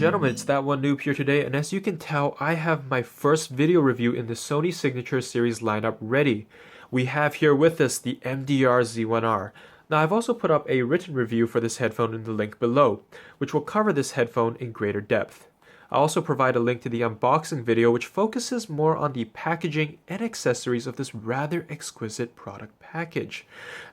gentlemen, it's that one noob here today, and as you can tell, I have my first video review in the Sony Signature Series lineup ready. We have here with us the MDR-Z1R. Now, I've also put up a written review for this headphone in the link below, which will cover this headphone in greater depth. I'll also provide a link to the unboxing video, which focuses more on the packaging and accessories of this rather exquisite product package.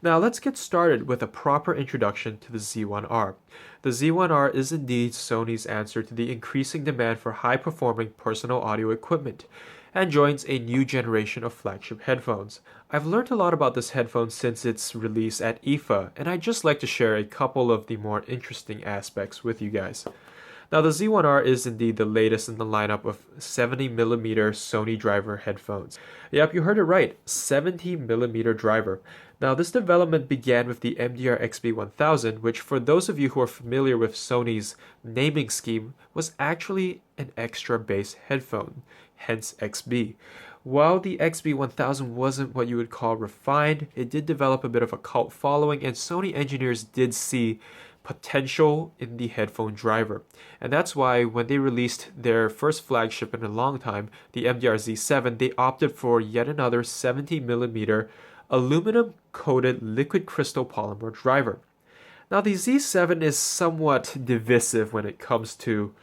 Now, let's get started with a proper introduction to the Z1R. The Z1R is indeed Sony's answer to the increasing demand for high-performing personal audio equipment, and joins a new generation of flagship headphones. I've learned a lot about this headphone since its release at IFA, and I'd just like to share a couple of the more interesting aspects with you guys. Now, the Z1R is indeed the latest in the lineup of 70mm Sony driver headphones. Yep, you heard it right, 70mm driver. Now, this development began with the MDR-XB1000, which for those of you who are familiar with Sony's naming scheme, was actually an extra bass headphone, hence XB. While the XB1000 wasn't what you would call refined, it did develop a bit of a cult following, and Sony engineers did see potential in the headphone driver. And that's why when they released their first flagship in a long time, the MDR-Z7, they opted for yet another 70mm aluminum coated liquid crystal polymer driver. Now, the Z7 is somewhat divisive when it comes to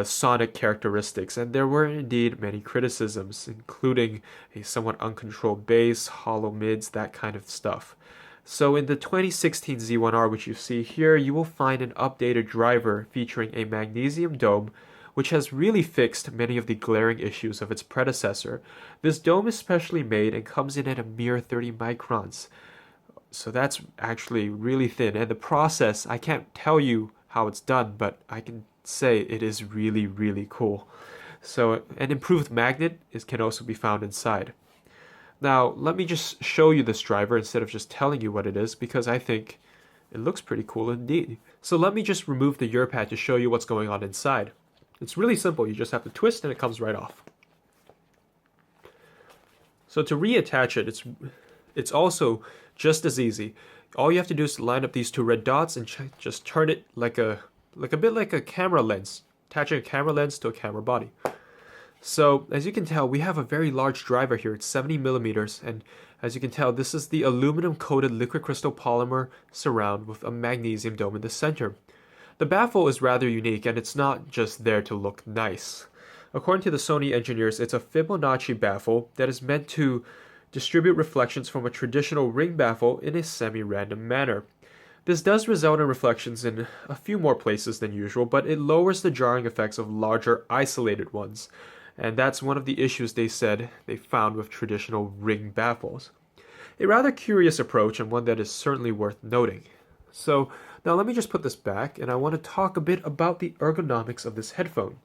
sonic characteristics, and there were indeed many criticisms, including a somewhat uncontrolled bass, hollow mids, that kind of stuff. So in the 2016 Z1R, which you see here, you will find an updated driver featuring a magnesium dome, which has really fixed many of the glaring issues of its predecessor. This dome is specially made and comes in at a mere 30 microns. So that's actually really thin, and the process, I can't tell you how it's done, but I can say it is really, really cool. So an improved magnet can also be found inside. Now, let me just show you this driver instead of just telling you what it is, because I think it looks pretty cool indeed. So let me just remove the ear pad to show you what's going on inside. It's really simple. You just have to twist and it comes right off. So to reattach it, it's also just as easy. All you have to do is line up these two red dots and just turn it like a bit like a camera lens, attaching a camera lens to a camera body. So, as you can tell, we have a very large driver here. It's 70mm, and as you can tell, this is the aluminum-coated liquid crystal polymer surround with a magnesium dome in the center. The baffle is rather unique, and it's not just there to look nice. According to the Sony engineers, it's a Fibonacci baffle that is meant to distribute reflections from a traditional ring baffle in a semi-random manner. This does result in reflections in a few more places than usual, but it lowers the jarring effects of larger, isolated ones. And that's one of the issues they said they found with traditional ring baffles. A rather curious approach, and one that is certainly worth noting. So now let me just put this back, and I want to talk a bit about the ergonomics of this headphone.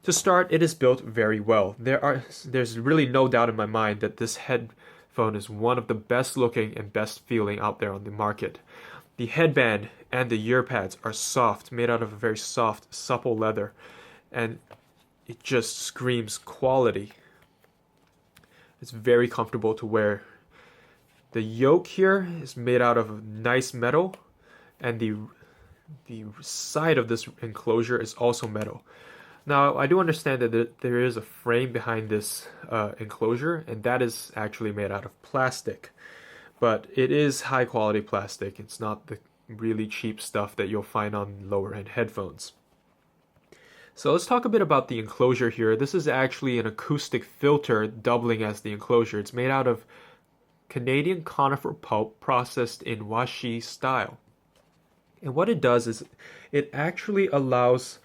To start, it is built very well. There's really no doubt in my mind that this headphone is one of the best looking and best feeling out there on the market. The headband and the ear pads are soft, made out of a very soft, supple leather, and it just screams quality. It's very comfortable to wear. The yoke here is made out of nice metal, and the side of this enclosure is also metal. Now, I do understand that there is a frame behind this enclosure, and that is actually made out of plastic. But it is high quality plastic. It's not the really cheap stuff that you'll find on lower end headphones. So let's talk a bit about the enclosure here. This is actually an acoustic filter doubling as the enclosure. It's made out of Canadian conifer pulp processed in washi style. And what it does is it actually allows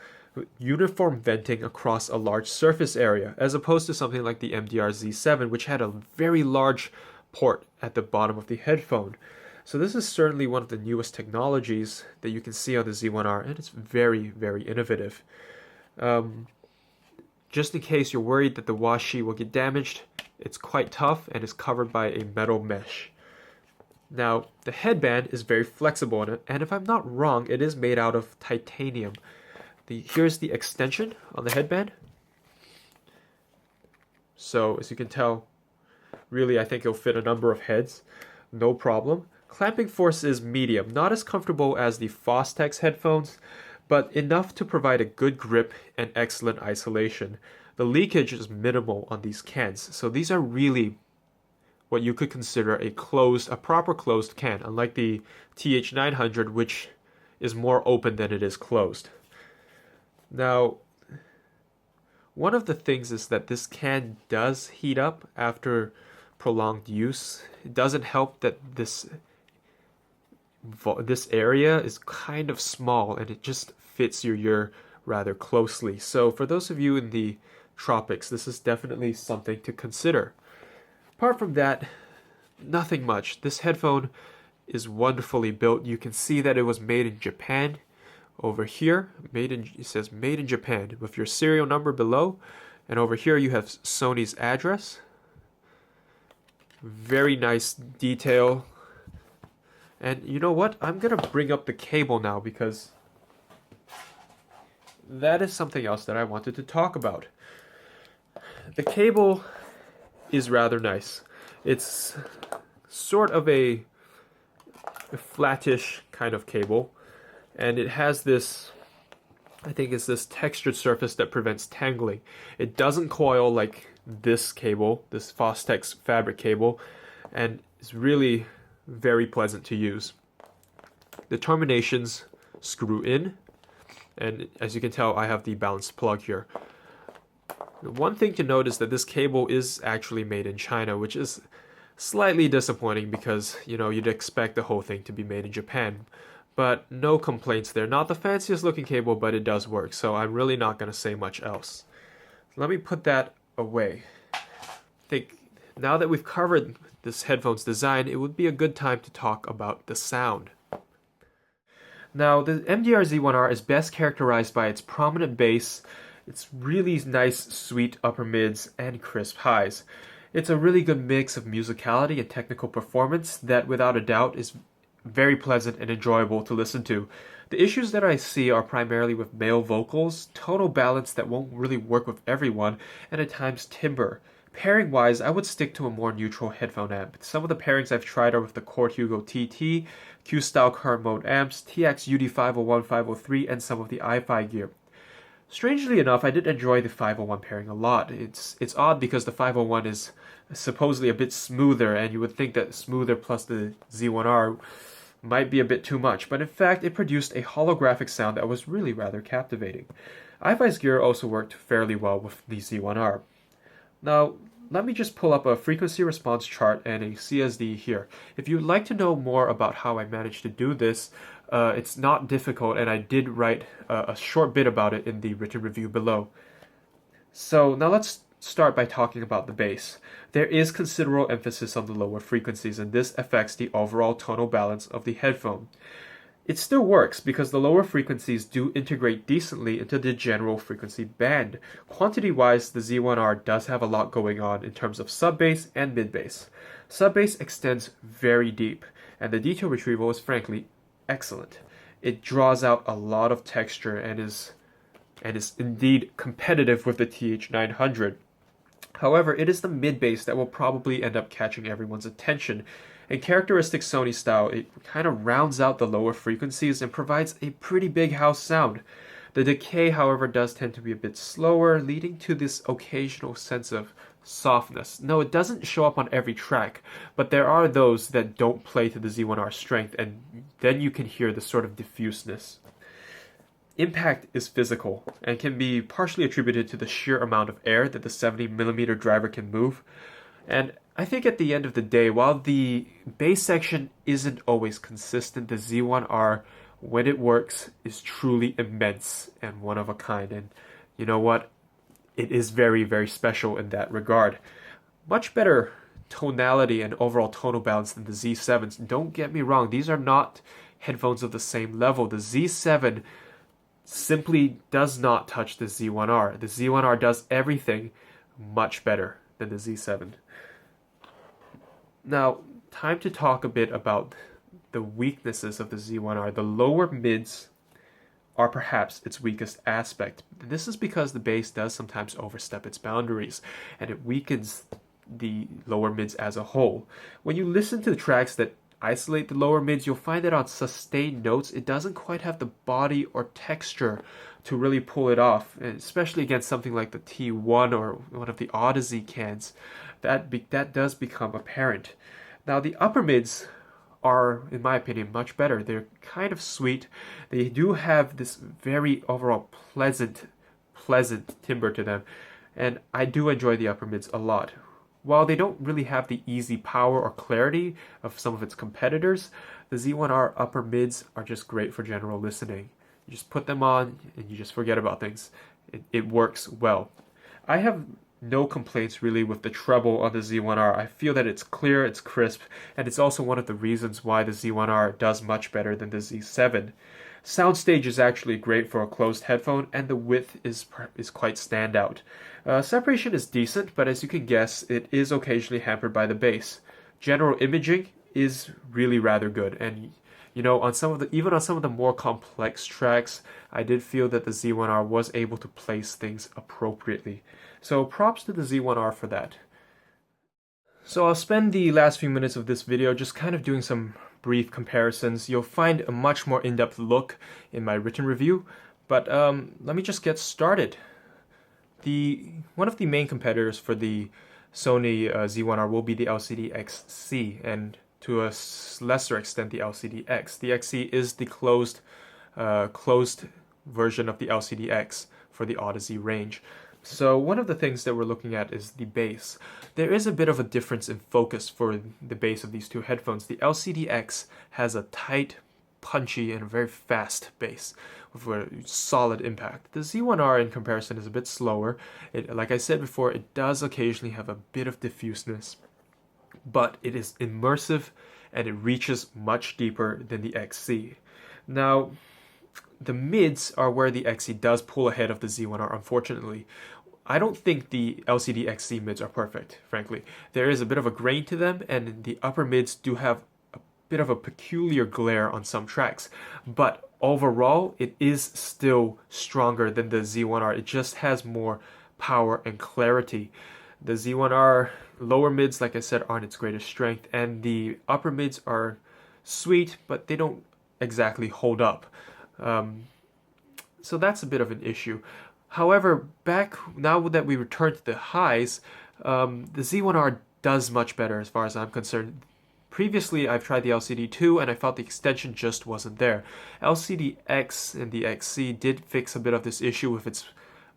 uniform venting across a large surface area, as opposed to something like the MDR-Z7, which had a very large port at the bottom of the headphone. So this is certainly one of the newest technologies that you can see on the Z1R, and it's very, very innovative. Just in case you're worried that the washi will get damaged, it's quite tough and is covered by a metal mesh. Now, the headband is very flexible, and if I'm not wrong, it is made out of titanium. Here's the extension on the headband. So, as you can tell, really I think it'll fit a number of heads, no problem. Clamping force is medium, not as comfortable as the Fostex headphones, but enough to provide a good grip and excellent isolation. The leakage is minimal on these cans, so these are really what you could consider a proper closed can, unlike the TH900, which is more open than it is closed. Now, one of the things is that this can does heat up after prolonged use. It doesn't help that this area is kind of small and it just fits your ear rather closely. So for those of you in the tropics, this is definitely something to consider. Apart from that, nothing much. This headphone is wonderfully built. You can see that it was made in Japan. Over here, it says made in Japan with your serial number below. And over here you have Sony's address. Very nice detail. And you know what? I'm gonna bring up the cable now because that is something else that I wanted to talk about. The cable is rather nice. It's sort of a flattish kind of cable, and it has this, I think it's this textured surface that prevents tangling. It doesn't coil like this cable, this Fostex fabric cable, and it's really very pleasant to use. The terminations screw in, and as you can tell, I have the balanced plug here. One thing to note is that this cable is actually made in China, which is slightly disappointing because, you know, you'd expect the whole thing to be made in Japan. But no complaints there. Not the fanciest looking cable, but it does work, so I'm really not going to say much else. Let me put that away. I think now that we've covered this headphone's design, it would be a good time to talk about the sound. Now, the MDR-Z1R is best characterized by its prominent bass, its really nice, sweet upper mids, and crisp highs. It's a really good mix of musicality and technical performance that, without a doubt, is very pleasant and enjoyable to listen to. The issues that I see are primarily with male vocals, tonal balance that won't really work with everyone, and at times timbre. Pairing-wise, I would stick to a more neutral headphone amp. Some of the pairings I've tried are with the Chord Hugo TT, Q-Style current mode amps, TX UD501, 503, and some of the i-Fi gear. Strangely enough, I did enjoy the 501 pairing a lot. It's odd because the 501 is supposedly a bit smoother, and you would think that smoother plus the Z1R might be a bit too much, but in fact it produced a holographic sound that was really rather captivating. i-Fi's gear also worked fairly well with the Z1R. Now, let me just pull up a frequency response chart and a CSD here. If you'd like to know more about how I managed to do this, it's not difficult, and I did write a short bit about it in the written review below. So now let's start by talking about the bass. There is considerable emphasis on the lower frequencies, and this affects the overall tonal balance of the headphone. It still works because the lower frequencies do integrate decently into the general frequency band. Quantity-wise, the Z1R does have a lot going on in terms of sub-bass and mid-bass. Sub-bass extends very deep, and the detail retrieval is frankly excellent. It draws out a lot of texture and is indeed competitive with the TH900. However, it is the mid-bass that will probably end up catching everyone's attention. In characteristic Sony style, it kind of rounds out the lower frequencies and provides a pretty big house sound. The decay, however, does tend to be a bit slower, leading to this occasional sense of softness. No, it doesn't show up on every track, but there are those that don't play to the Z1R strength, and then you can hear the sort of diffuseness. Impact is physical and can be partially attributed to the sheer amount of air that the 70mm driver can move. And I think at the end of the day, while the bass section isn't always consistent, the Z1R, when it works, is truly immense and one of a kind. And you know what? It is very, very special in that regard. Much better tonality and overall tonal balance than the Z7s. Don't get me wrong, these are not headphones of the same level. The Z7 simply does not touch the Z1R. The Z1R does everything much better than the Z7. Now, time to talk a bit about the weaknesses of the Z1R. The lower mids are perhaps its weakest aspect. This is because the bass does sometimes overstep its boundaries, and it weakens the lower mids as a whole. When you listen to the tracks that isolate the lower mids, you'll find that on sustained notes, it doesn't quite have the body or texture to really pull it off, and especially against something like the T1 or one of the Odyssey cans, that does become apparent. Now the upper mids are, in my opinion, much better. They're kind of sweet. They do have this very overall pleasant timbre to them, and I do enjoy the upper mids a lot. While they don't really have the easy power or clarity of some of its competitors, the Z1R upper mids are just great for general listening. You just put them on and you just forget about things. It works well. I have no complaints really with the treble on the Z1R. I feel that it's clear, it's crisp, and it's also one of the reasons why the Z1R does much better than the Z7. Soundstage is actually great for a closed headphone, and the width is quite standout. Separation is decent, but as you can guess, it is occasionally hampered by the bass. General imaging is really rather good, and you know, even on some of the more complex tracks, I did feel that the Z1R was able to place things appropriately. So props to the Z1R for that. So I'll spend the last few minutes of this video just kind of doing some brief comparisons. You'll find a much more in-depth look in my written review, but let me just get started. One of the main competitors for the Sony Z1R will be the LCD XC, and to a lesser extent the LCD X. The XC is the closed version of the LCD X for the Odyssey range. So one of the things that we're looking at is the bass. There is a bit of a difference in focus for the bass of these two headphones. The LCD X has a tight, punchy, and very fast bass with a solid impact. The Z1R in comparison is a bit slower. Like I said before, it does occasionally have a bit of diffuseness, but it is immersive and it reaches much deeper than the XC. Now, the mids are where the XC does pull ahead of the Z1R, unfortunately. I don't think the LCD XC mids are perfect, frankly. There is a bit of a grain to them, and the upper mids do have a bit of a peculiar glare on some tracks. But overall, it is still stronger than the Z1R. It just has more power and clarity. The Z1R lower mids, like I said, aren't its greatest strength, and the upper mids are sweet, but they don't exactly hold up. So that's a bit of an issue. However, now that we return to the highs, the Z1R does much better as far as I'm concerned. Previously, I've tried the LCD2 and I felt the extension just wasn't there. LCD X and the XC did fix a bit of this issue with its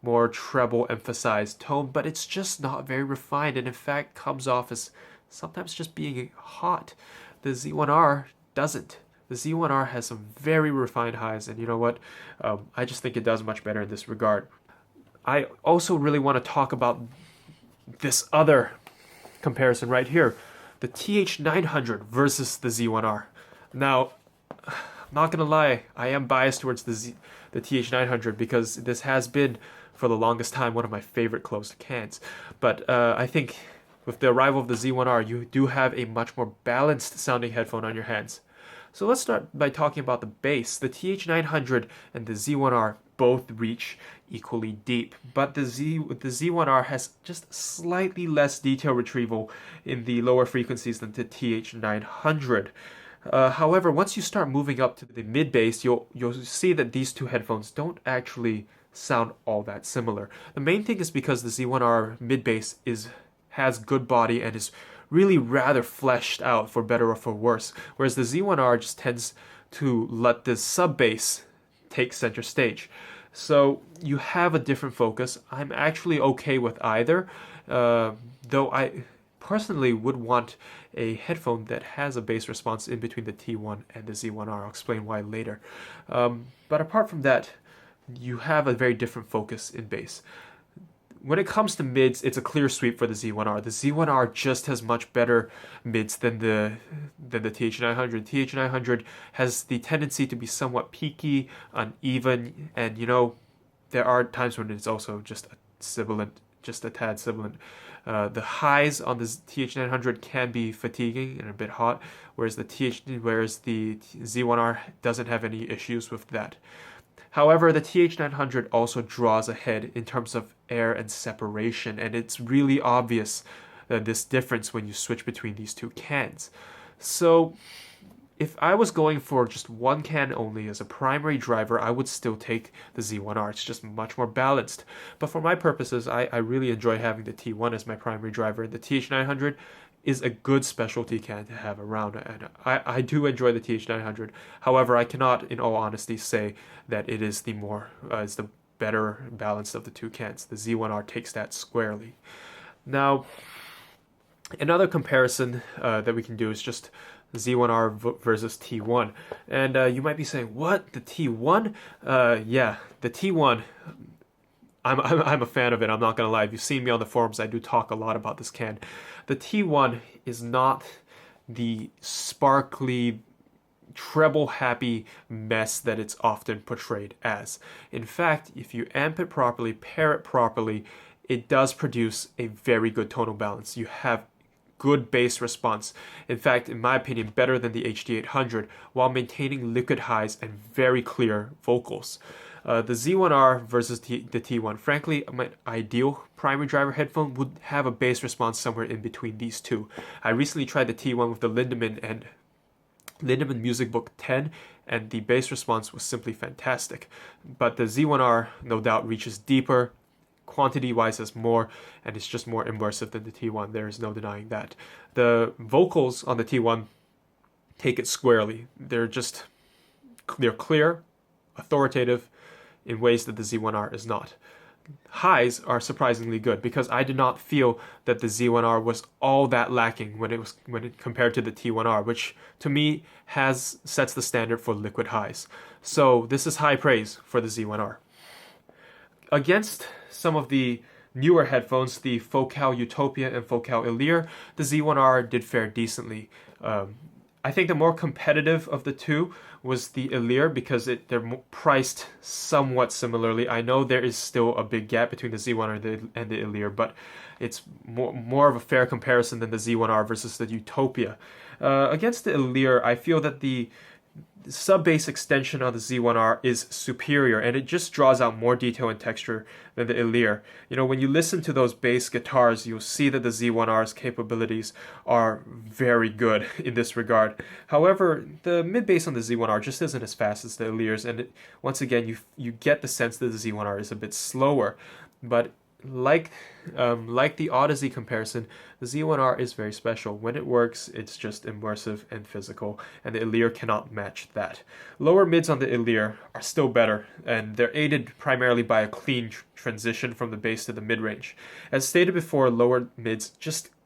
more treble emphasized tone, but it's just not very refined, and in fact comes off as sometimes just being hot. The Z1R doesn't. The Z1R has some very refined highs, and you know what? I just think it does much better in this regard. I also really want to talk about this other comparison right here, the TH900 versus the Z1R. Now, I'm not gonna lie, I am biased towards the TH900 because this has been, for the longest time, one of my favorite closed cans. But I think with the arrival of the Z1R, you do have a much more balanced sounding headphone on your hands. So let's start by talking about the bass. The TH900 and the Z1R both reach equally deep, but the Z1R has just slightly less detail retrieval in the lower frequencies than the TH900. However, once you start moving up to the mid bass, you'll see that these two headphones don't actually sound all that similar. The main thing is because the Z1R mid bass has good body and is really rather fleshed out, for better or for worse, whereas the Z1R just tends to let the sub bass take center stage. So you have a different focus. I'm actually okay with either, though I personally would want a headphone that has a bass response in between the T1 and the Z1R. I'll explain why later. But apart from that, you have a very different focus in bass. When it comes to mids, it's a clear sweep for the Z1R. The Z1R just has much better mids than the TH900. TH900 has the tendency to be somewhat peaky, uneven, and you know, there are times when it's also just a tad sibilant. The highs on the TH900 can be fatiguing and a bit hot, whereas the Z1R doesn't have any issues with that. However, the TH900 also draws ahead in terms of air and separation, and it's really obvious this difference when you switch between these two cans. So if I was going for just one can only as a primary driver, I would still take the Z1R. It's just much more balanced. But for my purposes, I really enjoy having the T1 as my primary driver. The TH900 is a good specialty can to have around, and I do enjoy the TH900. However, I cannot, in all honesty, say that it is is the better balance of the two cans. The Z1R takes that squarely. Now, another comparison that we can do is just Z1R versus T1. And you might be saying, what? The T1? Yeah, the T1. I'm a fan of it. I'm not gonna lie. If you've seen me on the forums, I do talk a lot about this can. The T1 is not the sparkly, treble happy mess that it's often portrayed as. In fact, if you amp it properly, pair it properly, it does produce a very good tonal balance. You have good bass response. In fact, in my opinion, better than the HD800, while maintaining liquid highs and very clear vocals. The Z1R versus the T1. Frankly, my ideal primary driver headphone would have a bass response somewhere in between these two. I recently tried the T1 with the Lindemann Music Book 10, and the bass response was simply fantastic. But the Z1R, no doubt, reaches deeper, quantity-wise as more, and it's just more immersive than the T1. There is no denying that. The vocals on the T1 take it squarely. They're clear, authoritative, in ways that the Z1R is not. Highs are surprisingly good because I did not feel that the Z1R was all that lacking when it compared to the T1R, which to me sets the standard for liquid highs. So this is high praise for the Z1R. Against some of the newer headphones, the Focal Utopia and Focal Illyr, the Z1R did fare decently. I think the more competitive of the two was the Illyr because they're priced somewhat similarly. I know there is still a big gap between the Z1R and the Illyr, but it's more of a fair comparison than the Z1R versus the Utopia. Against the Illyr, I feel that the sub-bass extension on the Z1R is superior, and it just draws out more detail and texture than the Illyr. You know, when you listen to those bass guitars, you'll see that the Z1R's capabilities are very good in this regard. However, the mid-bass on the Z1R just isn't as fast as the Illyr's, and once again, you get the sense that the Z1R is a bit slower. But like the Odyssey comparison, the Z1R is very special. When it works, it's just immersive and physical, and the Illyr cannot match that. Lower mids on the Illyr are still better, and they're aided primarily by a clean transition from the bass to the mid-range. As stated before, lower mids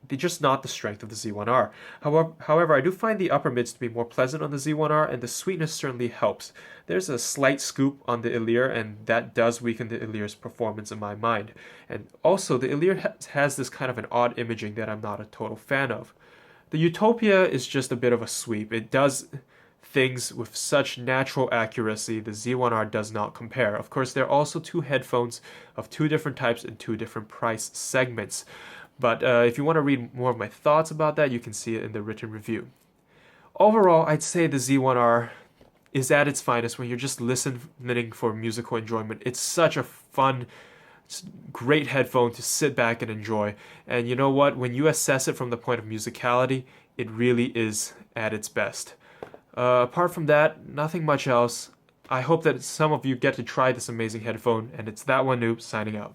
they're just not the strength of the Z1R. However, I do find the upper mids to be more pleasant on the Z1R, and the sweetness certainly helps. There's a slight scoop on the Illyr, and that does weaken the Illyr's performance in my mind. And also, the Illyr has this kind of an odd imaging that I'm not a total fan of. The Utopia is just a bit of a sweep. It does things with such natural accuracy the Z1R does not compare. Of course, there are also two headphones of two different types and two different price segments. But if you want to read more of my thoughts about that, you can see it in the written review. Overall, I'd say the Z1R is at its finest when you're just listening for musical enjoyment. It's such a fun, great headphone to sit back and enjoy. And you know what? When you assess it from the point of musicality, it really is at its best. Apart from that, nothing much else. I hope that some of you get to try this amazing headphone, and it's That One Noob signing out.